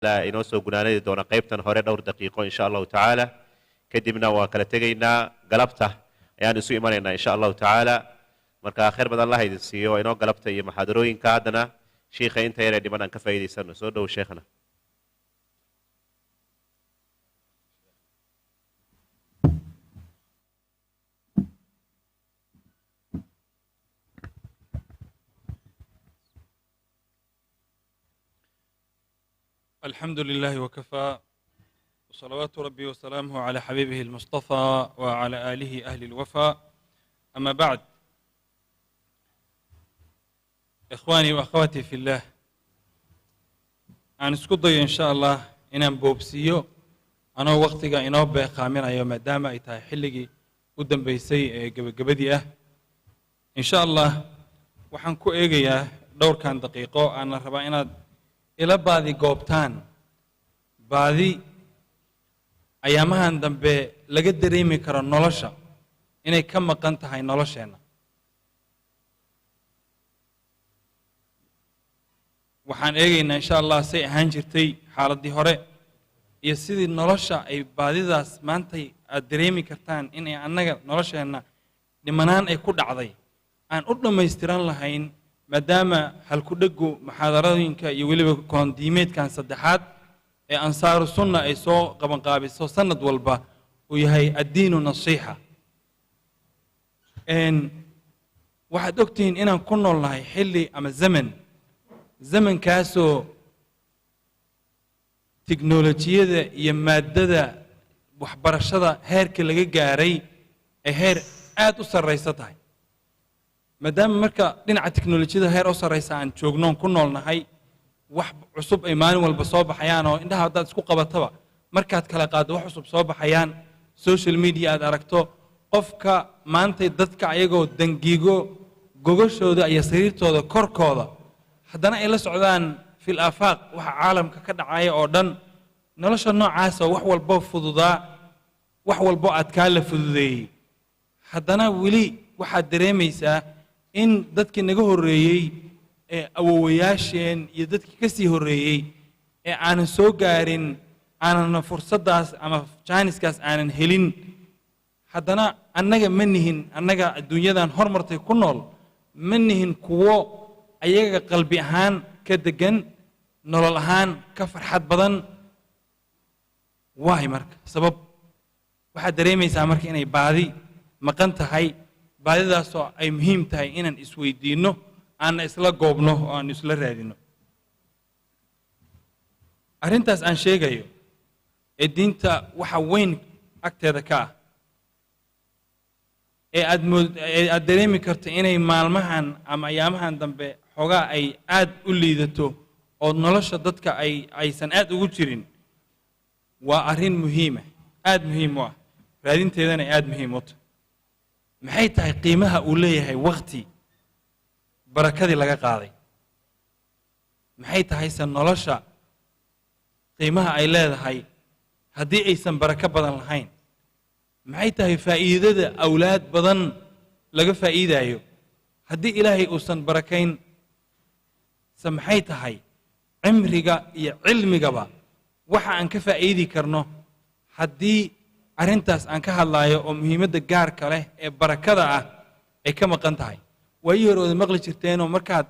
لا إنه سو جناني دون قيبتنا هوري دور دقيقة إن شاء الله تعالى كدبنا وكالتجينا قلبته يعني سوء إيماننا إن شاء الله تعالى مركا خير بدل الله يدسيه وإنه قلبته يمحضروين كادنا شيخ أنت يرى من أنك فايدي سنة سودو شيخنا الحمد لله وكفى وصلوات ربي وسلامه على حبيبه المصطفى وعلى آله أهل الوفاء أما بعد إخواني وأخواتي في الله أنا اسكضي إن شاء الله إنام بوبسيو أنا وقتك إناب بخامنا يوم دام إتاي حلقي قدام بيسي قبدي إن شاء الله وحنكو إيجيا دور كان دقيقة أنا ربعنا إلى بعض قوبتان بعض أيامها عندما لقد دريمي كرا نولشة إني كم مقنت هاي نولشة وحان إيجينا إن شاء الله سي هنجرتي حالة دي هوري يسيدي نولشة أي بعض داس مانتي الدريمي كرتان إني أنك نولشة إنه لمنان أي كود عضي أن أردنا ما يستيران لهين مادام هالكودجو محاضراتك يولي كون ديميت كان صدحات أنصار السنة أي سو قبل قابل سو سند والبا ويهي الدين النصيحة إن واحد أكتين إنا كنا الله حلي أما زمن كاسو تكنولوجيا يمادة وحبرشة هير كل جاري هير أسر رئيستها مادام مركا دينا التكنولوجيا هير أسر رئيسة عن شغلون كنا لنا wax cusub imaan walba soo baxayaan oo indhaha wadaad isku qabataba markaad kala qaado wax cusub soo baxayaan social media aad aragto qofka maanta dadka ayagoo dangiigo gogashooda iyo sariirtooda korkooda haddana ay la socdaan fil afaaq waxa caalamka ka dhacaya oo dhan nolosha noocaas oo wax walba fududaa wax walba aad ka la fududeeyay haddana wili waxa dareemaysaa in dadkii naga horeeyay awowayaasheen iyo dadkii ka sii horeeyay ee aanan soo gaarin aanan fursadaas ama jaaniskaas aanan helin haddana annaga ma nihin annaga adduunyadan hormartay ku nool ma nihin kuwo ayaga qalbi ahaan ka degan nolol ahaan ka farxad badan waay marka sabab waxaad dareemaysaa marka inay baadi maqan tahay baadidaasoo ay muhiim tahay inaan isweydiinno أنا إسلا قبنا وأنا إسلا رادينه. أرنتاس عن شيء جايو. الدين تا وحوين أكتر ذكاء. أدريمي كرتيني مالمهن أم أيامهن دم بحاجة أي أد أولي ذاته أو نلاش ضدك أي سنأد وجرين. وأرين مهمة. أد مهمة. رادين تيدنا أد مهمة. محيطها قيمها أولية هي وقتي. barakadii laga qaaday maxay tahay san nolosha qiimaha ay leedahay hadii aysan baraka badan lahayn maxay tahay faa'iidada awlaad badan laga faa'iidayo hadii ilaahay uusan barakayn samxay tahay cimriga iyo cilmigaba waxa aan ka faa'iidi karno hadii arintaas aan ka hadlayo oo muhiimada gaarka leh ee barakada ah ay ka maqan tahay ويهرود مغلي شرتين ومركات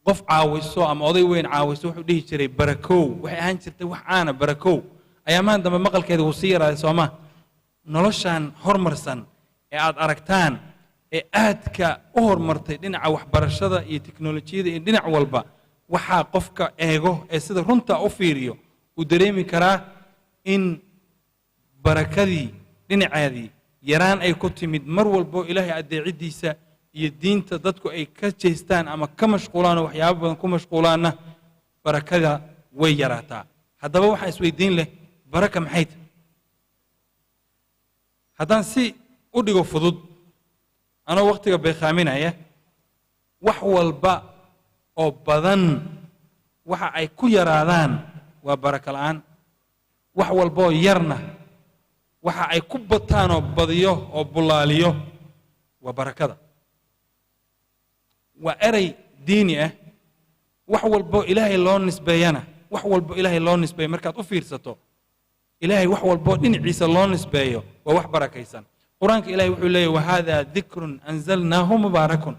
قف عاوسو أم أضي وين عاوسو وحده يشتري بركو وحين شرتي وحنا بركو أيام عندما مغل كده وصيرة سوما نلشان هرمرسن قاعد أركتان قاعد كهرمرتي دينا وح برشة التكنولوجيا دينا والبا وحا قفك إيجو السيد رنتا أوفيريو ودريمي كرا إن بركدي دينا عادي يران أي كتي مد مرول بو إلهي أدي عديسة يدين تدتكو أي كجيستان أما كمشغولان وحيابا كمشغولان بركة ويراتا هذا هو حيث يدين له بركة محيط هذا سي أديو فضود أنا وقتك بخامين أيه وحول با أو بدن وح أي كيرادان وبركة الآن وحول با يرنا وح أي كبتان أو بديو أو بلاليو وبركة وأري ديني wax walbo ilaahay loo nisbeeyana wax walba ilaahay loo nisbeeyo markaad u fiirsato ilaahay wax walba dhinaciisa loo nisbeeyo waa wax barakaysan quraanka ilaahay wuxuu leeyahay wahada dhikrun anzalnahu mubarakun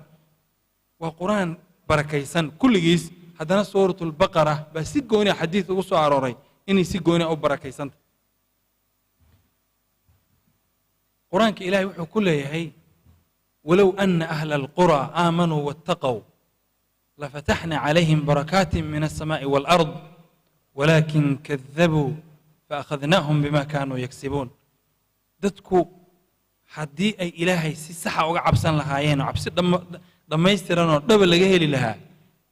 wa quraan barakaysan kulligiis haddana suuratul baqara baa si gooni ah xadiis ugu soo arooray inay si gooni u barakaysan quraanka ilaahay wuxuu ku leeyahay ولو أن أهل القرى آمنوا واتقوا لفتحنا عليهم بركات من السماء والأرض ولكن كذبوا فأخذناهم بما كانوا يكسبون dadku haddii ay ilaahay si sax ah uga cabsan lahaayeen oo cabsi dhamaystiran oo dhab laga heli lahaa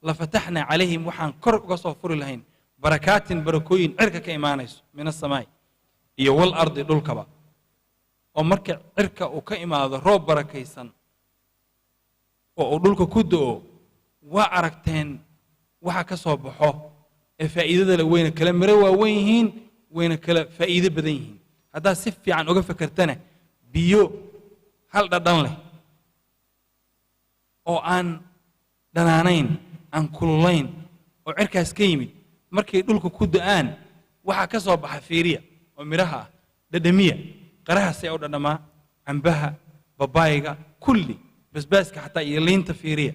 la fataxna calayhim waxaan kor uga soo furi lahayn barakaatin barakooyin cirka ka imaanayso min as-samaa'i iyo wal ardi dhulkaba oo marka cirka uu ka imaado roob barakaysan oo dhulka ku da'o waa aragteen waxa ka soo baxo ee faa'iidada la weyna kala miro waa weyn yihiin weyna kala faa'iido badan yihiin haddaa si fiican uga fakartana biyo hal dhadhan leh oo aan dhanaanayn aan kululayn oo cirkaas ka yimid markay dhulka ku da'aan waxa ka soo baxa fiiriya oo miraha dhadhamiya qaraha si oo dhadhamaa cambaha babaayga kulli basbaaska xataa iyo liinta fiiriya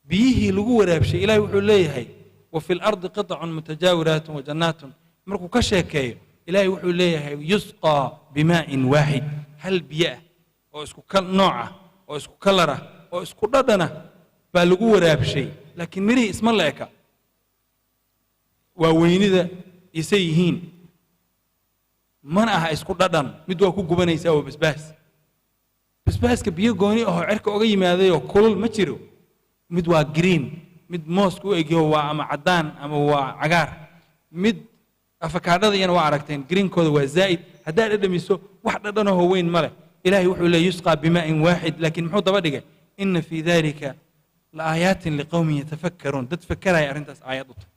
biyihii lagu waraabshay ilaahay wuxuu leeyahay wa fil ardi qit'un mutajaawiratun wa jannatun markuu ka sheekeeyo ilaahay wuxuu leeyahay yusqa bimaa'in waahid hal biya oo isku kal nooca oo isku kalara oo isku dhadhana baa lagu waraabshay laakiin mirihii isma leeka waa weynida isay yihiin mana aha isku dhadhan mid waa ku gubanaysaa oo basbaaska biyo gooni ah oo cirka uga yimaaday oo kulul ma jiro mid waa green mid moos ku egyo waa ama cadaan ama waa cagaar mid afakaadhada iyana waa aragteen greenkooda waa zaa'id haddaad dhadhamiso wax dhadhan oo weyn ma leh ilaahay wuxuu leeyahay yusqa bimaa'in waahid laakiin muxuu daba dhigay inna fii dhalika la aayaatin liqawmin yatafakkaruun dad fakaraya arrintaas aayad u tahay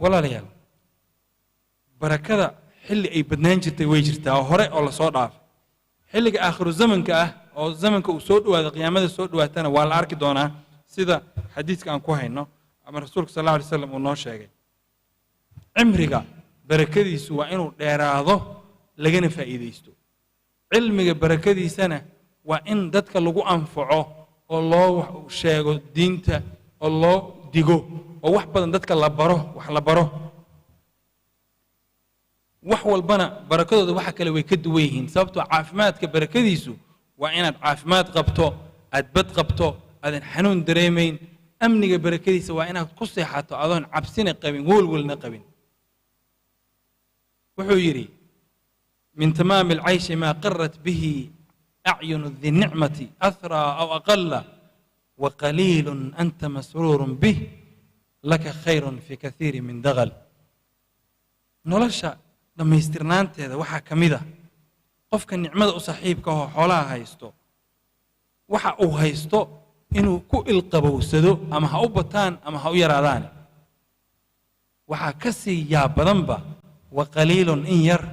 walaalayaal barakada xilli ay badnaan jirtay way jirtaa oo hore oo la soo dhaafay xilliga aakhiru zamanka ah oo zamanka uu soo dhawaado qiyaamada soo dhawaatana waa la arki doonaa sida xadiiska aan ku hayno ama rasuulka sallallahu alayhi wasallam uu noo sheegay cimriga barakadiisu waa inuu dheeraado lagana faa'iideysto cilmiga barakadiisana waa in dadka lagu anfaco oo loo sheego diinta oo loo digo oo wax badan dadka la baro wax la baro wax walbana barakadooda waxa kale way ka duwan yihiin sababtoo caafimaadka barakadiisu waa inaad caafimaad qabto aad bad qabto aadan xanuun dareemayn amniga barakadiisa waa inaad ku seexato adoon cabsina qabin walwalna qabin wuxuu yidhi min tamaam alcayshi maa qarat bihi acyunu di nicmati ahraa aw aqalla وقليل أنت مسرور به لك خير في كثير من دغل نولشا لما يسترنانت هذا وحا كميدا قفك النعمة صاحبك هو حولها هايستو وحا أو هايستو إنه كو القبو سدو أما هاو بطان أما هاو يرادان وحا كسي يا بذنبا وقليل إن ير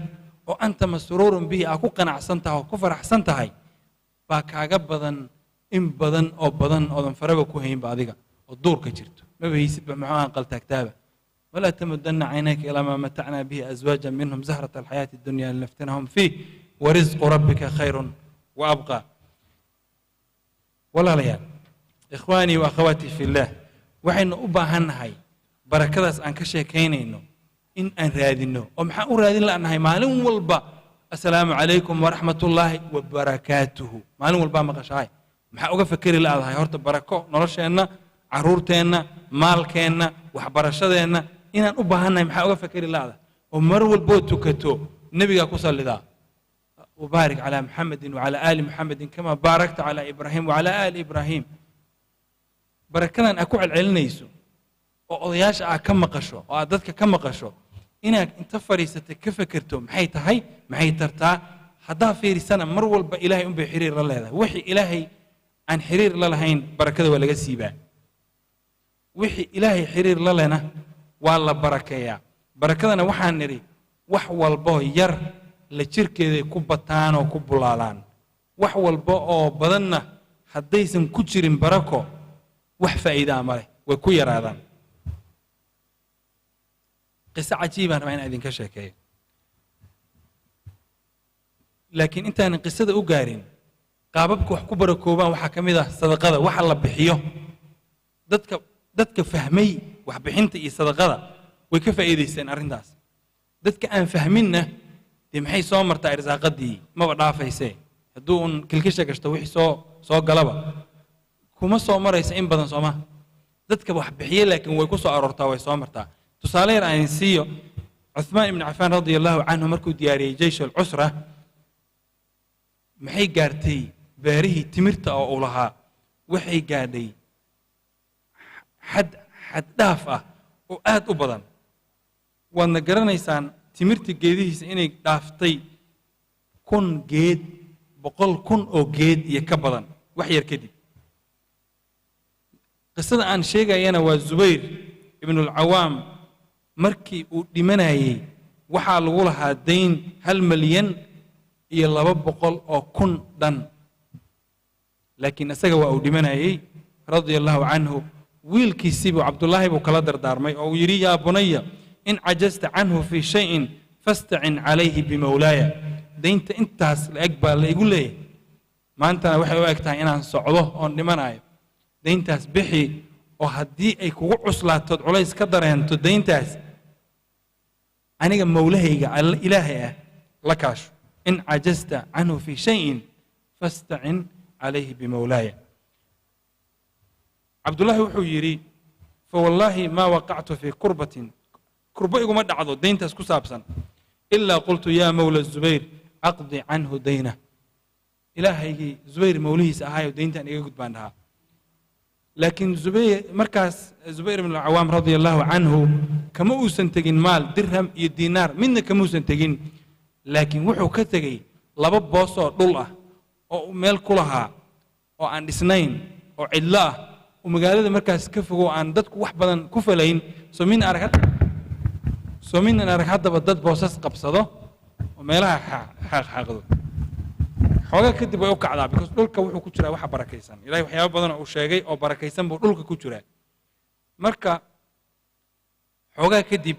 وأنت مسرور به أكو قنع سنتها وكفر أحسنتها باكا قبضا إن بدن أو بدن أو ذن فربك وهين بعدك الدور كجرت ما بيسب معاه قلت كتابه ولا تمدن عينيك إلى ما متعنا به أزواجا منهم زهرة الحياة الدنيا لنفتنهم فيه ورزق ربك خير وأبقى ولا ليال إخواني وأخواتي في الله وحين أبا هنهاي بركة أن كشيكين إنه إن أنرادينه ومحا أرادين لأنهاي معلوم والبا السلام عليكم ورحمة الله وبركاته معلوم والبا مقشاي maxaa uga fakari laadahay horta barako nolosheenna caruurteenna maalkeenna waxbarashadeenna inaan u baahannahay maxaa uga fakari laadahay oo mar walboo tukato nebigaa ku sallidaa وبارك على محمد وعلى آل محمد كما باركت على إبراهيم وعلى آل إبراهيم بركنا أكو على العلنيسو وأضياش كم قشوا وأعددك كم قشوا إنك أنت فريستك كيف كرتم محيط هاي محيط ترتاع حدا في رسالة مر والب إلهي أم بحرير الله هذا وحي إلهي عن حرير للهين بركة ولا جسيبة وحي إلهي حرير لنا والله بركة يا بركتنا وحن نري وحول بو ير لشركة كوبتان وكوبلالان وحول بو بدنا حديث كتير بركة وحفة إذا مره way ku yaraadaan qiso cajiibaan rabaa inaan idinka sheekeeyo laakiin intaanan qisada u gaarin qaababka wax ku barakoobaan waxaa ka mid ah sadaqada waxa la bixiyo dadka fahmay waxbixinta iyo sadaqada way ka faa'iidaysteen arrintaas dadka aan fahminna dee maxay soo martaa irsaaqadii maba dhaafaysee hadduu un kilkisha gashto wixii soo galaba kuma soo maraysa in badan sooma dadka wax bixiye laakiin way ku soo aroortaa way soo martaa tusaale yar aan siiyo cuthmaan ibn cafaan radiyallahu canhu markuu diyaariyey jeysh alcusra maxay gaartay beerihii timirta oo uu lahaa waxay gaadhay xad dhaaf ah oo aad u badan waadna garanaysaan timirta geedihiisa inay dhaaftay 1,000 geed 100,000 oo geed iyo ka badan wax yar kadib qisada aan sheegayana waa Zubayr ibn al-Awaam markii uu dhimanayay waxaa lagu lahaa dayn 1 milyan iyo 200 oo kun dhan laakiin isaga waa uu dhimanayay radiyallahu anhu wiilkiisiibu Abdullaahi buu kala dardaarmay oo yiri yaa bunayya in cajasta anhu fi shay'in fasta'in alayhi bimawlaaya daynta intaas la aqbal la igu leeyahay maanta waxay u egtahay inaan socdo oo dhimanayo dayntaas bixi oo haddii ay kugu cuslaato culays ka dareento dayntaas aniga mawlahayga ilaahay ah la kaasho in cajasta anhu fi shay'in fasta'in alayhi bimawlaaya Abdullaahi wuxuu yiri fa wallahi ma waqa'tu fi kurbatin kurba iguma dhacdo dayntaas ku saabsan illa qultu ya mawla Zubayr aqdi anhu dayna ilaahaygi Zubayr mawlihiisa ahayo dayntan iga gudbaan dhaha laakiin Zubayr ibn al-Awaam radiyallahu anhu kama uusan tagin maal dirham iyo diinaar midna kama uusan tagin laakiin wuxuu ka tagay 2 boos oo dhul ah oo meel ku lahaa oo aan dhisnayn oo cidla ah oo magaalada markaas ka fogo aan dadku wax badan ku falayn soomin arag haddaba dad boosas qabsado oo meelaha xaqdo xooga kadib way u kacdaa because dhulka wuxuu ku jiraa waxa barakaysan ilaahay waxyaabo badan oo sheegay oo barakaysan buu dhulka ku jiraa marka xooga kadib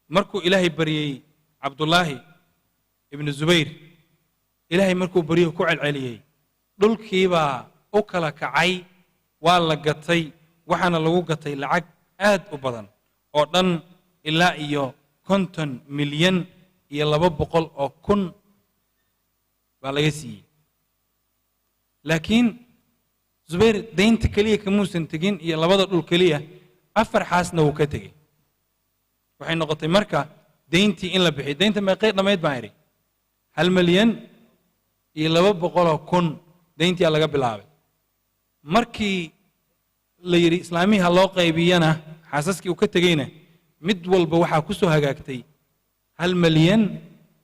markuu ilaahay bariyay Abdullaahi ibn Zubayr ilaahay markuu bariyo ku celceliyay dhulkii baa u kala kacay waa la gatay waxaana lagu gatay lacag aad u badan oo dhan ilaa iyo 50 milyan iyo 200 oo kun baa laga siiyey laakiin Zubayr daynta kaliya kamuusan tagin iyo labada dhul kaliya 4 xaasna uu ka tagay waxay noqotay marka dayntii in la bixiyo daynta ma qeyd dhamayd baa yiri 1 milyan iyo 200 oo kun dayntii laga bilaabay markii la yiri islaamiga loo qaybiyana xaasaskii uu ka tagayna mid walba waxa ku soo hagaagtay 1 milyan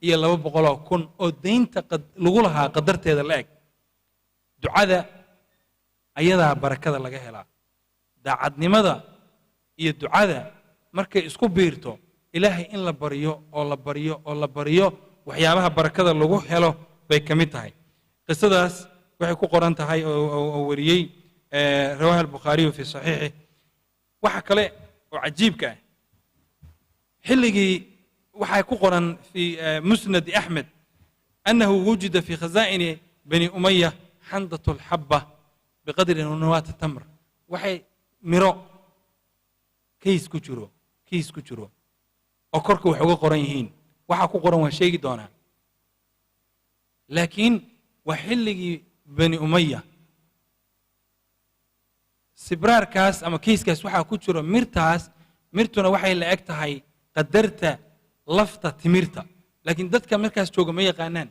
iyo 200 oo kun oo daynta lagu lahaa qadarteeda la eg ducada ayada barakada laga helaa daacadnimada iyo ducada markay isku biirto ilaahay in la bariyo oo la bariyo oo la bariyo waxyaabaha barakada lagu helo bay kamid tahay qisadaas waxay ku qoran tahay oo wariyay rawaha al-Bukhari fi sahih waxa kale oo cajiibka xilligii waxay ku qoran fi musnad Ahmed annahu wujida fi khaza'in bani Umayyah handatu al-habba biqadri nawat tamr waxay miro kiis ku jiro oo korka wax uga qoran yihiin waxa ku qoran waa sheegi doonaa laakiin وحلقي بني أمية سبرار كاس أما كيس كاس وحا كتشرو مرتنا وحي اللي أكتهاي قدرت لفظة تمرتا لكن دادك مركز توقع ما يقانان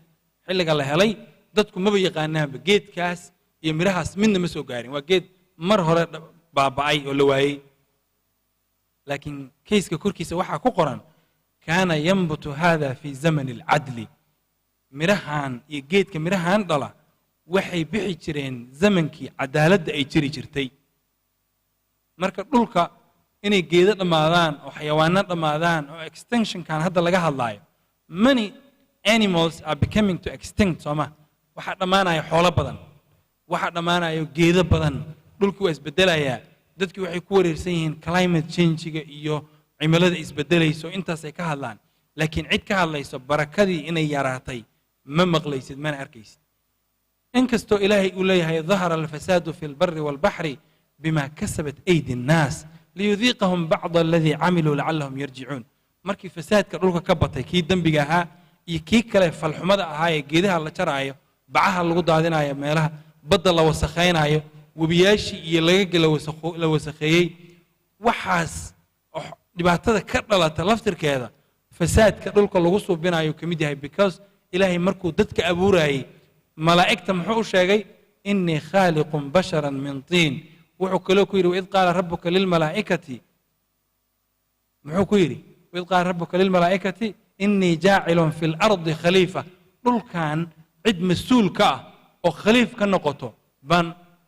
حلق الله هلي دادكم ما بيقانان بجيد كاس يمرهاس من مسو قارين وجيد مرهرة باباي ولواي لكن كيس كوركيس وحا كقران كان ينبت هذا في زمن العدل mirahan iyo geedka mirahan dhala waxay bixi jireen zamankii cadaaladda ay jiri jirtay marka dhulka inay geedo dhamaadaan oo xayawaano dhamaadaan oo extinction kan hadda laga hadlaayo many animals are becoming to extinct soma waxa dhamaanaya xoolo badan waxa dhamaanaya geedo badan dhulku waa isbedelayaa dadkii waxay ku wareersan yihiin climate change-ga iyo cimilada isbedelayso intaasay ka hadlaan laakiin cid ka hadlayso barakadii inay yaraatay ma maqlaysid mana arkaysid inkastoo ilaahay uu leeyahay dhahara alfasaadu fi lbari walbaxri bima kasabat aydi nnaas liyudiiqahum bacda aladii camiluu lacallahum yarjicuun markii fasaadka dhulka ka batay kii dembiga ahaa iyo kii kale falxumada ahaa ee geedaha la jaraayo bacaha lagu daadinayo meelaha badda la wasakhaynayo webiyaashii iyo lagaga la wasakheeyey waxaas dhibaatada ka dhalata laftirkeeda fasaadka dhulka lagu suubinayo ka mid yahay because ilaahay markuu dadka abuurayay malaa'igta muxuu u sheegay innii khaaliqun basharan min tiin wuxuu kaloo ku yidhi waid qaala rabbuka lilmalaa'ikati muxuu ku yidhi waid qaala rabbuka lilmalaa'ikati innii jaacilun fi lardi khaliifa dhulkan cid mas-uul ka ah oo khaliif ka noqoto baan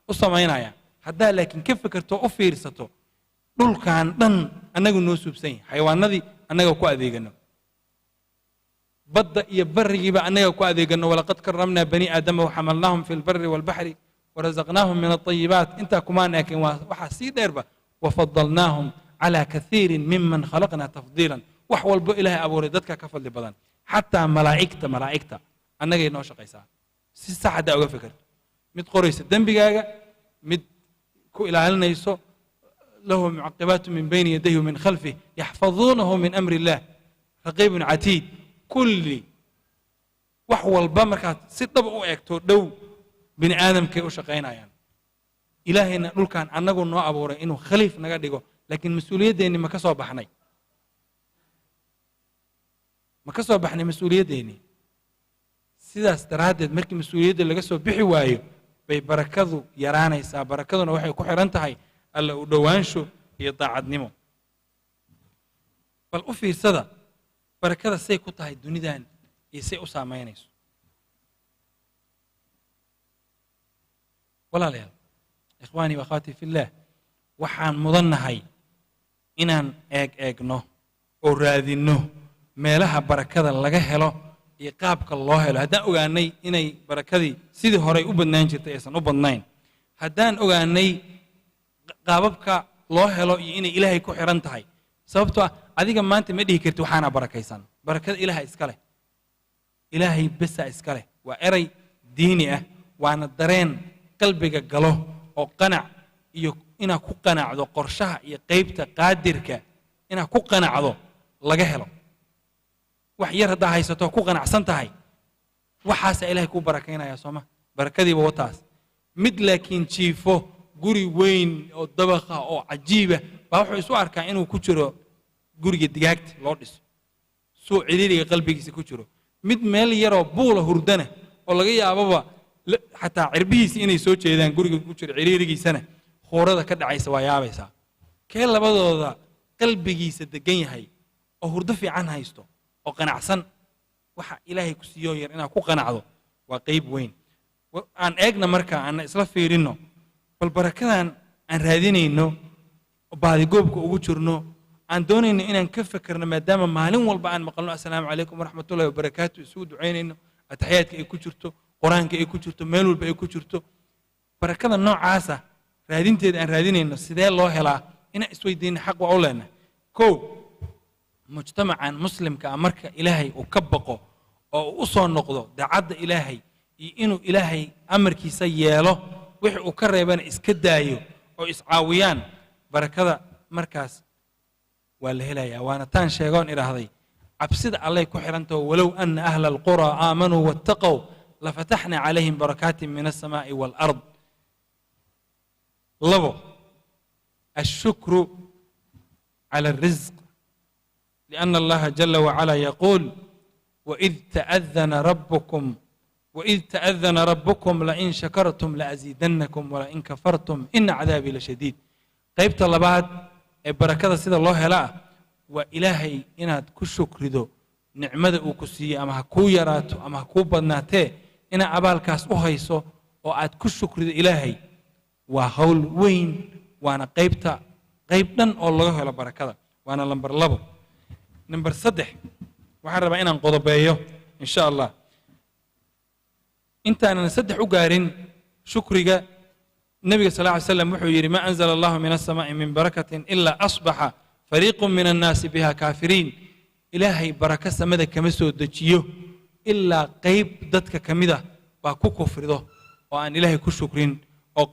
u samaynaya haddaa laakiin ka fekerto u fiirsato dhulkan dhan annagu noo suubsan yahay xayawaanadii annaga ku adeegano badda iyo barigiiba annaga ku adeegano walaqad karamnaa bani aadama waxamalnaahum fi lbari walbaxri warazaqnaahum min alطayibaat intaa kumaan ekin waxaa sii dheerba wafadalnaahum calaa kaiirin miman khalaqnaa tafdiilan wax walbo ilaahay abuuray dadka ka fadli badan xataa malaa'igta annagay noo shaqaysaa si sax haddaa uga fekerto mid qoraysa dembigaaga mid ku ilaalinayso lahu mucaqibaatu min bayni yadayhi wa min khalfih yaxfaduunahu min amri illah raqiibun catiid kulli wax walba markaad si dhab u eegto dhow bini aadamkay u shaqaynayaan ilaahayna dhulkan annagu noo abuuray inuu khaliif naga dhigo laakiin mas-uuliyaddeennii ma ka soo baxnay mas-uuliyaddeennii sidaas daraaddeed markii mas-uuliyadda laga soo bixi waayo bay barakadu yaraanaysaa barakaduna waxay ku xihan tahay alla u dhowaansho iyo daacadnimo bal u fiirsada barakada say ku tahay dunidan iyo say u saamaynayso walaalayaal ikhwaanii waakhawatii fillah waxaan mudannahay inaan eegno oo raadinno meelaha barakada laga helo iyo qaabka loo helo haddaan ogaanay inay barakadii sidii horey u badnaan jirtay aysan u badnayn haddaan ogaanay qaababka loo helo iyo inay ilaahay ku xihan tahay sababtoo ah adiga maanta ma dhihi karti waxaana barakaysan barakada ilaaha iska leh ilaahay besa iska leh waa eray diini ah waana dareen qalbiga galo oo qanac iyo inaad ku qanacdo qorshaha iyo qaybta qaadirka inaad ku qanacdo laga helo wax yar haddaa haysato ku qanacsan tahay waxaasaa ilaahay ku barakaynaya sooma barakadiiba wataas mid laakiin jiifo guri weyn oo dabaqa oo cajiiba baa wuxuu isu arkaa inuu ku jiro guriga digaagta loo dhiso suu ciriiriga qalbigiisa ku jiro mid meel yaroo buula hurdana oo laga yaababa xataa cirbihiisa inay soo jeedaan guriga ku jiro ciriirigiisana khuurada ka dhacaysa waa yaabaysaa kee labadooda qalbigiisa degan yahay oo hurdo fiican haysto oo qanacsan waxa ilaahay ku siiyo yar inaad ku qanacdo waa qayb weyn aan eegna marka aan isla fiirino bal barakadan aan raadinayno baadigoobka ugu jirno aan doonayno inaan ka fekerno maadaama maalin walba aan maqalno assalaamu calaykum waraxmatullahi wabarakaatu isugu ducaynayno ataxiyaadka ay ku jirto qur-aanka ay ku jirto meel walba ay ku jirto barakada noocaasa raadinteeda aan raadinayno sidee loo helaa inaan isweydiino xaq waa u leenahay kow mujtamacan muslimka ah marka ilaahay uu ka baqo oo uu u soo noqdo daacadda ilaahay iyo inuu ilaahay amarkiisa yeelo wixii uu ka reebana iska daayo oo iscaawiyaan barakada markaas waa la helayaa waana taan sheegoon idhaahday cabsida allay ku xihantaho walow ana ahla alqura aamanuu wattaqow lafataxna calayhim barakaatin min alsamaa'i waalard labo ashukru cala alrizq لأن الله جل وعلا يقول وإذ تأذن ربكم لئن شكرتم لأزيدنكم ولئن كفرتم إن عذابي لشديد قيبت الله بعد بركة سيد الله لا وإلهي إنها كشكر ذو نعمة وكسية أما هكو يراتو أما هكو بناته إن أبالكاس أهيسو وعاد كشكر ذو إلهي وهول وين وأنا قيبتا الله لا بركة وأنا لمبر لبو نمبر 3 waxaan rabaa inaan qodobeeyo insha Allah intaanan 3 u gaarin shukriga النبي صلى الله عليه وسلم وحو يري ما أنزل الله من السماء من بركة إلا أصبح فريق من الناس بها كافرين إلهي بركة سمدا كمسو دجيو إلا قيب ددك كمدا باكو كفرده وأن إلهي كشكرين أو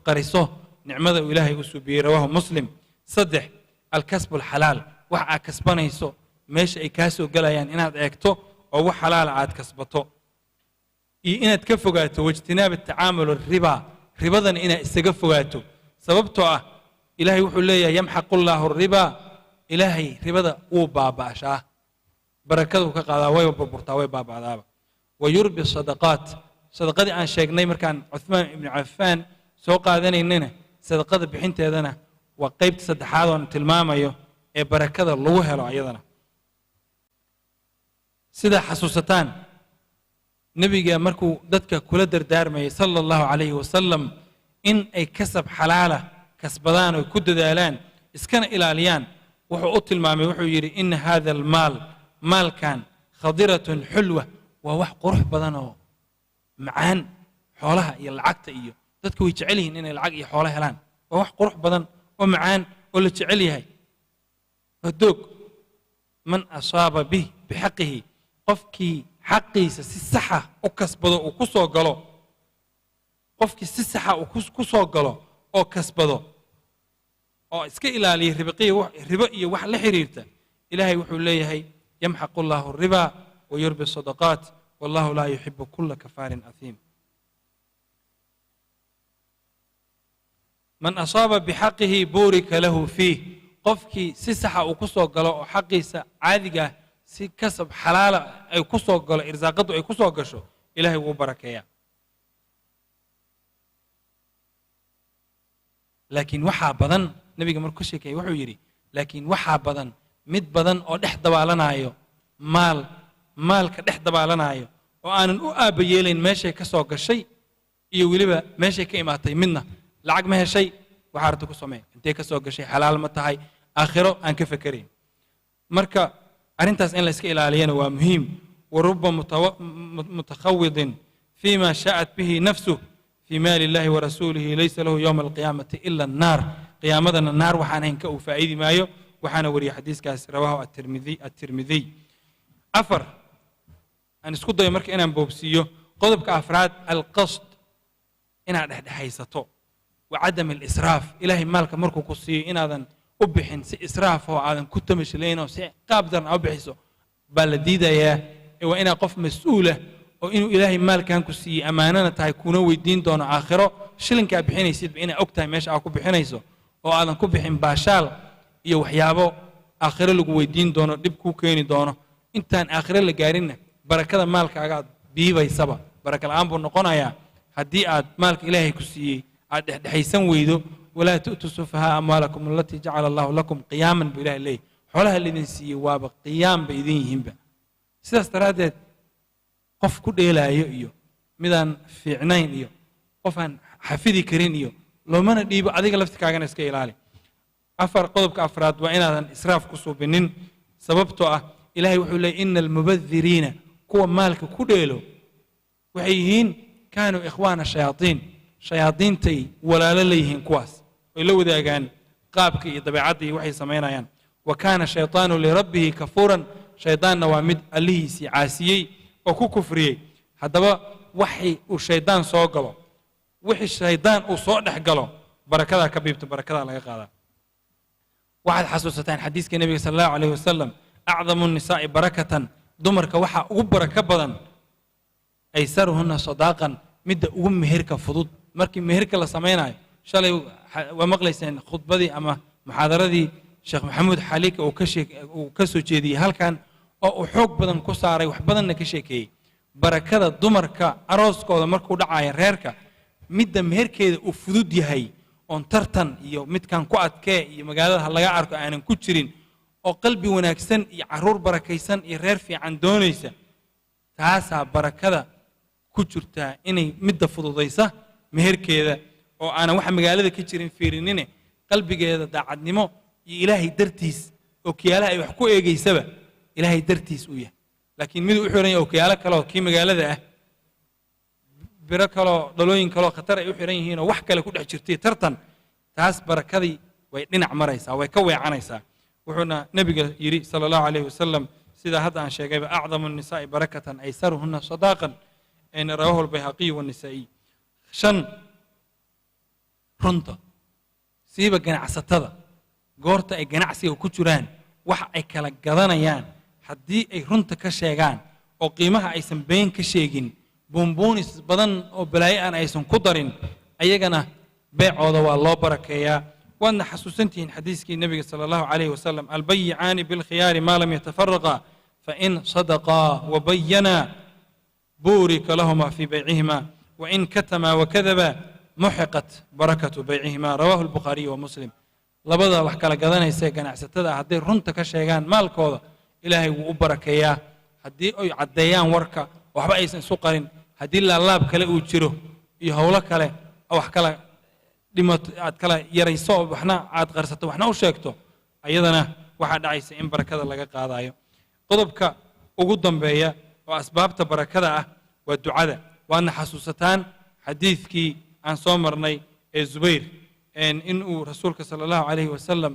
قريصه نعمة إلهي أسوبي رواه مسلم صدح الكسب الحلال وحا كسبانه يسو ماشي أي كاسو قلايان إناد أكتو أو حلال عاد كسبته إناد كفقاته واجتناب التعامل الربا ربضاً إنا استقفقاته سببته إلهي وحو ليه يمحق الله الربا إلهي ربضا وبابا شاه بركاته كقادا ويبربرتا ويبابا عذابا ويربي الصدقات صدقات عن شيخنا مركان عثمان بن عفان سوق هذين إننا صدقات بحنت هذنا وقيبت صدحات تلماما يو بركاته الله له أيضا سيدا حسوستان نبي مركو دتك كل دردارمي صلى الله عليه وسلم إن أي كسب حلالة كسبدان ويكد دالان إسكان إلاليان وحو أطل مامي وحو يري إن هذا المال مال كان خضرة حلوة ووح قرح بدنه معان حولها يلعقت إيو دتك ويجعلهن إن العق حولها لان ووح قرح بدن ومعان ولا تجعليها فدوك من أصاب به بحقه قفكي xaqiisa si saxa u kasbado oo ku soo galo qofkii si saxa uu ku soo galo oo kasbado oo iska ilaaliyo riba iyo wax la xiriirta ilaahay wuxuu leeyahay yamhaqu Allahu riba wa yurbi sadaqat wallahu la yuhibbu kulla kafarin athim man asaba bihaqqihi burika lahu fihi qofkii si saxa uu ku soo galo oo xaqiisa caadiga si kasab xalaala ay ku soo galo irsaaqadu ay ku soo gasho ilaahay wuu barakeeyaa laakiin waxa badan nabiga markuu sheekay wuxuu yiri laakiin waxa badan mid badan oo dhex dabaalanayo maalka dhex dabaalanayo oo aanan u aabayeelin meeshay ka soo gashay iyo waliba meeshay ka imaatay midna lacag ma heshay waxa arto ku sameey intee ka soo gashay xalaal ma tahay aakhiro aan ka fakareen marka أرنتاس إن لسك إلى علينا ومهم ورب متخوض فيما شاءت به نفسه في مال الله ورسوله ليس له يوم القيامة إلا النار قيامتنا النار وحنا هنكو فايد مايو وحنا وري حديث كاس رواه الترمذي أفر أن اسكت ضي مرك إنا بوبسيو قضب كأفراد القصد إنا حيسته وعدم الإسراف إلهي مالك مركو قصي إنا ذن وبحين سي إسراف هو عادن كنت مش لينا وسي قابدر أو بحسه بلديدا يا وإنا قف مسؤولة وإنه إلهي مال كان كسي أمانة تايكونوا ويدين دون آخره شلن كابحين يسيد بإنا أكتاي ماش أو كبحين يسو وعادن كبحين باشال يو حيابو آخره لقو ويدين دونه دبكو كيني دونه إنتان آخره اللي قارينا بركة مالك أقعد بيبا يسبا بركة الآن بنقونا يا هدي عاد مالك إلهي كسي عاد حيسن ويدو ولا تؤتوا السفهاء أموالكم التي جعل الله لكم قياما بإله إليه حولها اللي نسي واب قيام بإذنهم سيدا استرادت قف كل إله يؤيو ميدان في عنين إيو قفان حفيدي كرين إيو لو ما نديب أديك لفتك عن اسكي إلالي أفر قضبك أفراد وإن هذا إسراف كسو بنين سببته إلهي وحولي إن المبذرين كوا مالك كل إلو وحيهين كانوا إخوان الشياطين شياطين تي ولا لليهن كواس ولو ذا كان قابك طبيعتي وحي سمينا وكان الشيطان لربه كفورا شيطان نوامد عليه عاسيي وكو كفري هذا وحي والشيطان صوغلو وحي الشيطان وصوت دحقلو بركه كبيبت بركه لا قادا واحد حسوستان حديث النبي صلى الله عليه وسلم اعظم النساء بركه دمرك وحا ugu baraka badan ايسرهن صداقا مد ugu meherka fudud markii meherka la sameeyay shalay waa maqlayseen khudbadii ama muxaadaradii Sheekh Maxamuud Xaliik oo ka soo jeediyay halkan oo xoog badan ku saaray wax badanna ka sheekeeyay barakada dumarka arooskooda markuu dhacay reerka midda meherkeeda uu fudud yahay on tartan iyo midkan ku adkee iyo magaalada laga arko aanan ku jirin oo qalbi wanaagsan iyo caruur barakaysan iyo reer fiican doonaysa taasa barakada ku jirta inay midda fududaysa meherkeeda oo aan wax magaalada ka jirin fiirinine qalbigeeda daacadnimo iyo ilaahay dartiis oo kiyaalaha ay wax ku eegaysaba ilaahay dartiis u yahay laakiin mid uu xiran yahay oo kiyaala kale oo kii magaalada ah biro kaloo dhalooyin kaloo khatar ay u xiran yihiin oo wax kale ku dhex jirtay tartan taas barakadii way dhinac maraysaa way ka weecanaysaa wuxuuna nabiga yiri sallallahu alayhi wasallam sida hadda aan sheegayba acdamu an-nisaa'i barakatan aysaruhunna sadaqan in rawahu al-bayhaqi wa an-nisa'i shan runta siiba ganacsatada goorta ay ganacsiga ku jiraan wax ay kala gadanayaan haddii ay runta ka sheegaan oo qiimaha aysan been ka sheegin buunbuunis badan oo balaayo aan aysan ku darin ayagana beecooda waa loo barakeeyaa waadna xasuusantihiin xadiiskii nabiga sala allahu calayhi wasalam albayicaani bilkhiyaari maa lam yatafaraqaa fain sadaqaa wabayanaa buurika lahuma fii baycihima wain katamaa wakadaba muxiqat barakatu baycihima rawahu albukhaariy wa muslim labada wax kala gadanaysa ganacsatada hadday runta ka sheegaan maalkooda ilaahay wuu u barakeeyaa haddii ay caddeeyaan warka waxba aysan isu qarin haddii laalaab kale uu jiro iyo howlo kale wax kala dhimato aad kala yarayso waxna aad qarsato waxna u sheegto ayadana waxaa dhacaysa in barakada laga qaadayo qodobka ugu dambeeya oo asbaabta barakada ah waa ducada waadna xasuusataan xadiidkii aan soo marnay ee zubayr in uu rasuulka sala allahu calayhi wasalam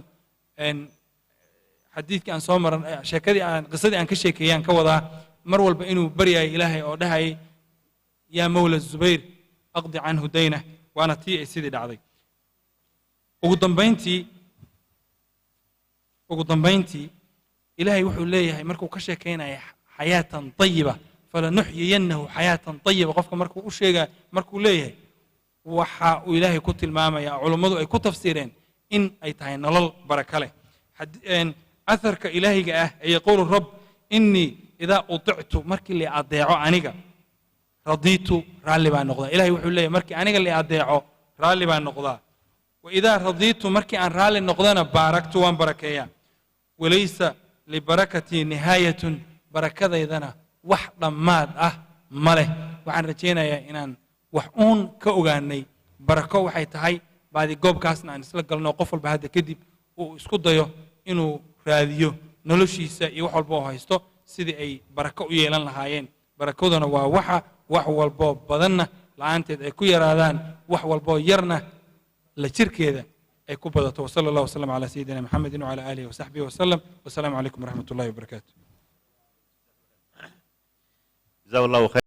xadiidkii aan soo marnay qisadii aan ka sheekeeyaan ka wadaa mar walba inuu baryayo ilaahay oo dhahayay yaa mawla zubayr aqdi canhu daynah waana tii ay sidii dhacday ugu dambayntii ilaahay wuxuu leeyahay markuu ka sheekeynaya xayaatan tayiba falanuxyiyannahu xayaatan tayiba qofka markuu u sheegaya markuu leeyahay waxa uu ilaahay ku tilmaamaya culummadu ay ku tafsiireen in ay tahay nolol baraka leh atharka ilaahiga ah ee yaquulu rabb innii idaa utictu markii la adeeco aniga radiitu raalli baan noqdaa ilaahay wuxuu leeyahay markii aniga la adeeco raalli baan noqdaa waidaa radiitu markii aan raalli noqdana baaraktu waan barakeeyaa walaysa libarakatii nihaayatun barakadaydana wax dhammaad ah ma leh waxaan rajaynayaa inaan wax uun ka ogaanay barako waxay tahay baadi goobkaasna aan isla galno qof walba hadda kadib uu isku dayo inuu raadiyo noloshiisa iyo wax walba oo haysto sidii ay barako u yeelan lahaayeen barakaduna waa wax walbo badanna la'aanteed ay ku yaraadaan wax walbo yarna la jirkeeda ay ku badato wasala allahu wasalam calaa sayidina maxamedin wacala aalihi wasaxbihi wasalam wasalaamu calaykum waraxmat ullahi wabarakaatu